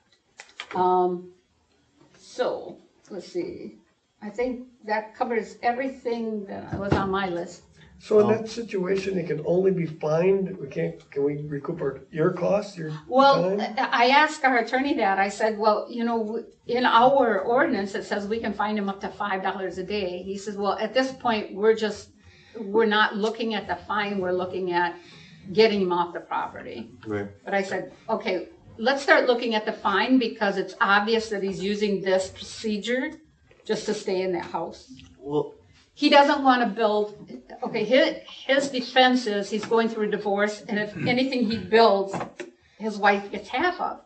So let's see. I think that covers everything that was on my list. So in that situation, it can only be fined, can we recoup your costs, your Well, time? I asked our attorney that. I said, well, in our ordinance, it says we can fine him up to $5 a day. He says, well, at this point, we're not looking at the fine, we're looking at getting him off the property. Right. But I said, okay, let's start looking at the fine because it's obvious that he's using this procedure just to stay in that house. Well, He doesn't want to build, okay, his defense is he's going through a divorce, and if anything he builds, his wife gets half of.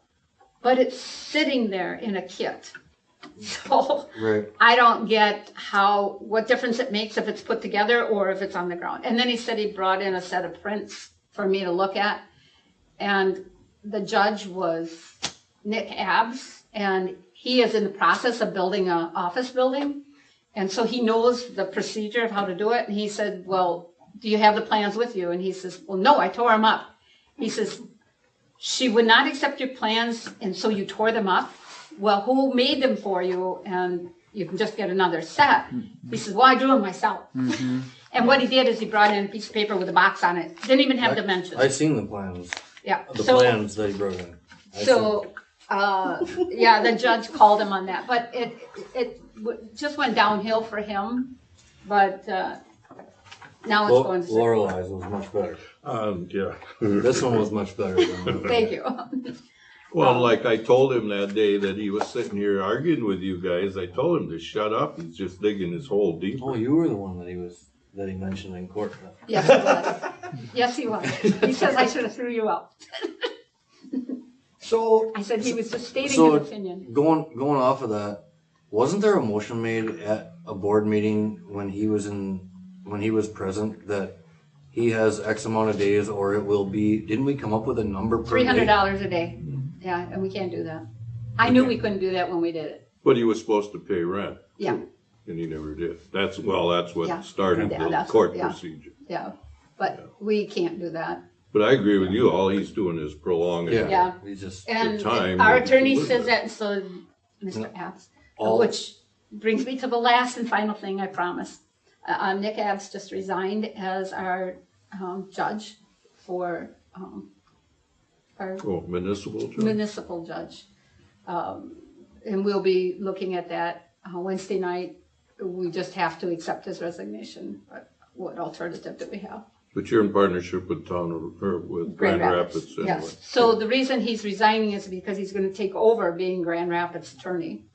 But it's sitting there in a kit. So right. I don't get what difference it makes if it's put together or if it's on the ground. And then he said he brought in a set of prints for me to look at. And the judge was Nick Abbs, and he is in the process of building an office building. And so he knows the procedure of how to do it. And he said, well, do you have the plans with you? And he says, well, no, I tore them up. He says, she would not accept your plans, and so you tore them up. Well, who made them for you? And you can just get another set. He says, well, I drew them myself. And what he did is he brought in a piece of paper with a box on it. Didn't even have dimensions. I seen the plans. Yeah. The plans that he brought in. Yeah, the judge called him on that. But it just went downhill for him. But now it's going to. Lorelei's was much better. Yeah. This one was much better than Thank you. Well, like I told him that day that he was sitting here arguing with you guys, I told him to shut up. He's just digging his hole deeper. Oh, you were the one that he mentioned in court. Yes, he was. Yes, he was. He says I should have threw you out. So, I said he was just stating an opinion. Going off of that, wasn't there a motion made at a board meeting when he was present that he has X amount of days or it will be, didn't we come up with a number per day? $300 a day. Yeah, and we can't do that. I knew we couldn't do that when we did it. But he was supposed to pay rent. Yeah. too, And he never did. That's what Yeah. started Yeah, the that's- court yeah. procedure. Yeah, but we can't do that. But I agree with you, all he's doing is prolonging it. Yeah. We just, And time our that we attorney can live says with. that, and so Mr. Abs, all, which brings me to the last and final thing, I promise. Nick Abs just resigned as our judge for our Oh, municipal judge? municipal judge. And we'll be looking at that Wednesday night. We just have to accept his resignation, but what alternative do we have? But you're in partnership with with Grand Rapids anyway. Yes. So the reason he's resigning is because he's gonna take over being Grand Rapids attorney.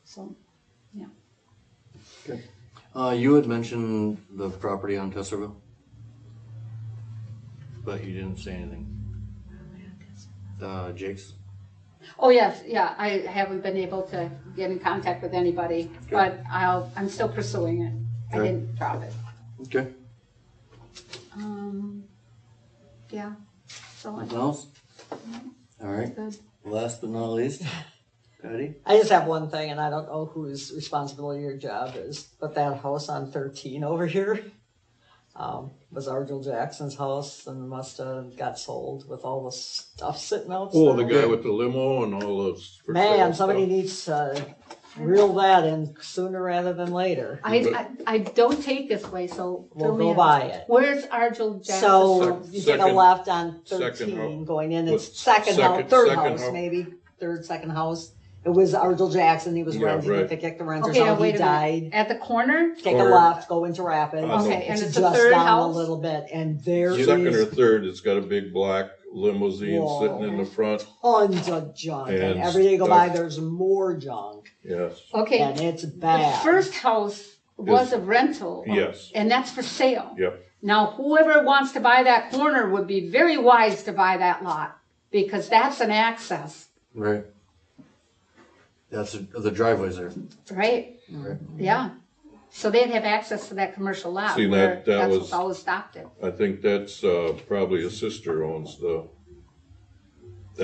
So, you had mentioned the property on Tesserville, but you didn't say anything. Jake's? oh yes, yeah, I haven't been able to get in contact with anybody, but I'm still pursuing it. I Okay. didn't drop it. Okay. Yeah, so Nothing else? All right. good. Last but not least, Patty? I just have one thing, and I don't know whose responsibility your job is, but that house on 13 over here, Was Argel Jackson's house and must have got sold with all the stuff sitting outside. Oh, the guy with the limo and all those. for sale Man, somebody stuff. needs to reel that in sooner rather than later. I don't take this way, so We'll fill me go in. by it. Where's Argel Jackson's So house? you take a Second- left on second 13 house. going in, What's it's second house, second- third second house house? maybe, third, second house. It was Argel Jackson, he was Yeah, renting right. it, they kicked the renters Okay, now out, he wait a died. minute. At the corner? Take a Corner. left, go into Rapids. Okay, and it's a just third down house? a little bit, and there Second or is third, it's got a big black limousine Whoa. sitting in the front, tons of junk, and And every day you go by, stuff. there's more junk, yes, Okay, and it's the bad. first house was a rental. yes, And that's for sale. yep. Now, whoever wants to buy that corner would be very wise to buy that lot, because that's an access, Right. That's, the driveway's there. right? Yeah. So they'd have access to that commercial lot See, where that that's was- what's always stopped it. I think that's, probably his sister owns that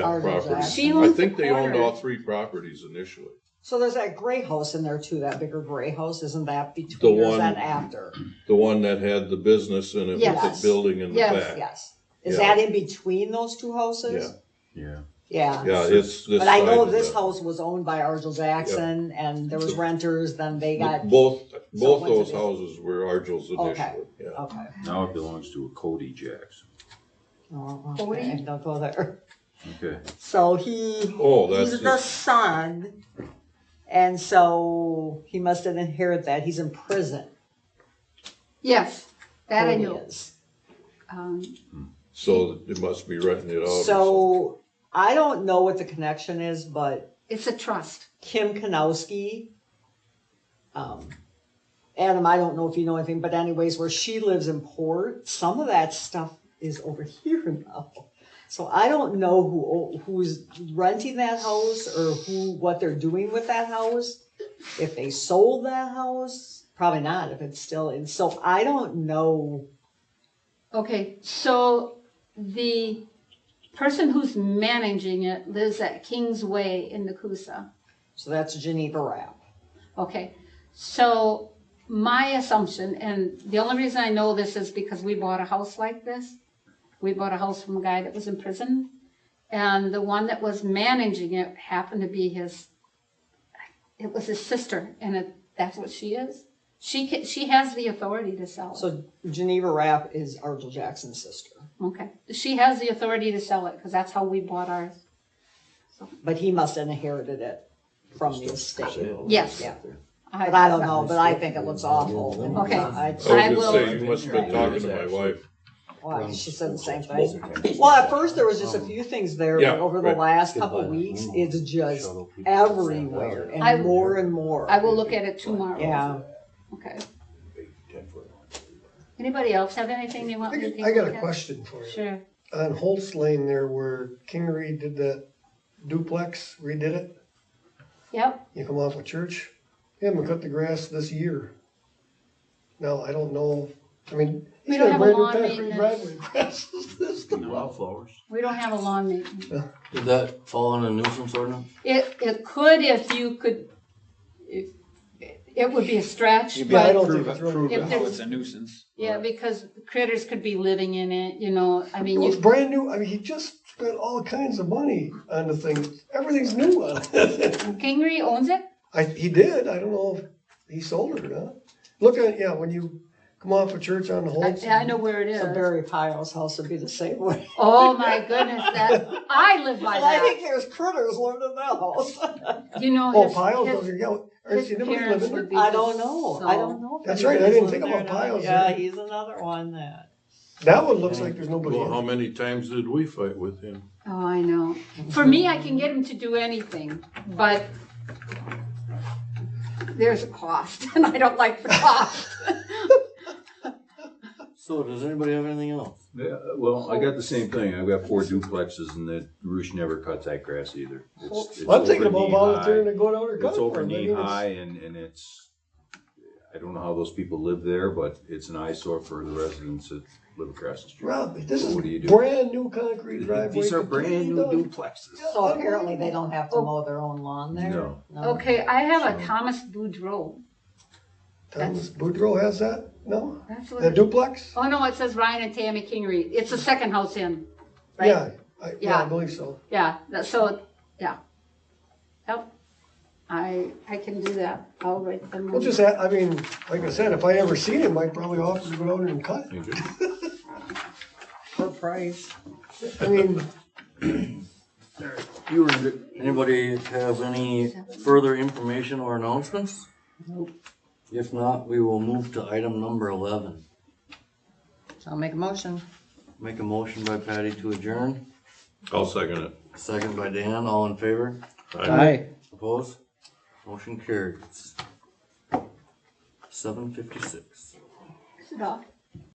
Argel property. Jackson. She I owns think the they owned corner. all three properties initially. So there's that gray house in there too, that bigger gray house, isn't that between, The or is that one- after? The one that had the business in it with Yes. the building in the Yes. back. Yes. Is Yeah. that in between those two houses? Yeah. Yeah. Yeah, it's this But I know side of this that. house was owned by Argel Jackson and there was renters, then they got, Both what's those it? houses were Argel's initially, yeah. okay. Now it belongs to a Cody Jackson. Oh, Cody? okay, don't go there. Okay. So Oh, that's he's the his- son, and so he must have inherited that. He's in prison. Yes, that I Cody knew. is. So it must be renting it out. or something. So I don't know what the connection is, but It's a trust. Kim Kanowski, Adam, I don't know if you know anything, but anyways, where she lives in Port, some of that stuff is over here now. So I don't know who's renting that house or what they're doing with that house. If they sold that house, probably not. If it's still in, so I don't know. Okay, so the person who's managing it lives at Kingsway in Nakusa. So that's Geneva Rapp. Okay, so my assumption, and the only reason I know this is because we bought a house like this. We bought a house from a guy that was in prison, and the one that was managing it happened to be it was his sister, and that's what she is. She has the authority to sell it. So Geneva Rapp is Argel Jackson's sister, Okay, she has the authority to sell it, because that's how we bought ours. but he must have inherited it from the estate. Yes. Yeah. But I don't know, but I think it looks awful. Okay. I was I gonna will- say, you must have been talking to my wife. Why? She said the same thing. Well, at first there was just a few things there, Yeah, but over the right. last couple of weeks, it's just everywhere I- and more. I will look at it tomorrow. Yeah. Okay. Anybody else have anything they want me to take I got look a at? question for you. Sure. On Holtz Lane there where Kingery did that duplex, redid it, Yep. you come off of Church, they haven't cut the grass this year. Now, I don't know, I mean, We he's don't got a have a brand new lawn concrete maintenance. driveway, grass is this stuff. Wildflowers. We don't have a lawn maintenance. Did that fall on a nuisance ordinance? It could if you could, if, it would be a stretch, You'd be Yeah, I but, don't prove think it's it, really- prove If it how there's- it's a nuisance. yeah, because critters could be living in it, you know, I mean, Well, it's you, brand new, I mean, he just spent all kinds of money on the thing, everything's new on it. Kingery owns it? He did, I don't know if he sold it or not. Look at, yeah, when you come off of Church on the Holtz. I know where it is. So Barry Pyle's house would be the same way. Oh my goodness, I live by And I think that. there's critters living in that house. You know, Oh, his, Piles, his, those are, yeah, his you never live parents in would there? be. I don't know. I don't know. if That's anybody's right, I didn't living think about there now. Piles Yeah, there. he's another one that. That one looks like there's nobody Well, in how it. many times did we fight with him? Oh, I know. For me, I can get him to do anything, but there's a cost, and I don't like the cost. So does anybody have anything else? Yeah, well, I got the same thing. I've got 4 duplexes and the roosh never cuts that grass either. It's I'm thinking over about knee volunteering high. to go down there and cut It's it over for him. I knee mean, it's- high and it's, I don't know how those people live there, but it's an eyesore for the residents that live across the street. Rob, this is What do you do? brand new concrete driveway. These are brand new completely done. duplexes. So apparently they don't have to mow their own lawn there? No. Okay, I have a Thomas Boudreau. Thomas Boudreau has that? No? That's what The it- duplex? Oh, no, it says Ryan and Tammy Kingery. It's the second house in, right? Yeah, I Yeah. believe so. Yeah, so, yeah. Yep. I can do that. I'll write them. Well, just, I mean, like I said, if I ever seen him, I'd probably offer to go down and cut it. Thank you. For price. I mean, Anybody have any further information or announcements? Nope. If not, we will move to item number 11. So I'll make a motion. Make a motion by Patty to adjourn, I'll second it. second by Dan, all in favor? Aye. Opposed? Motion carries. 7:56. Sit off.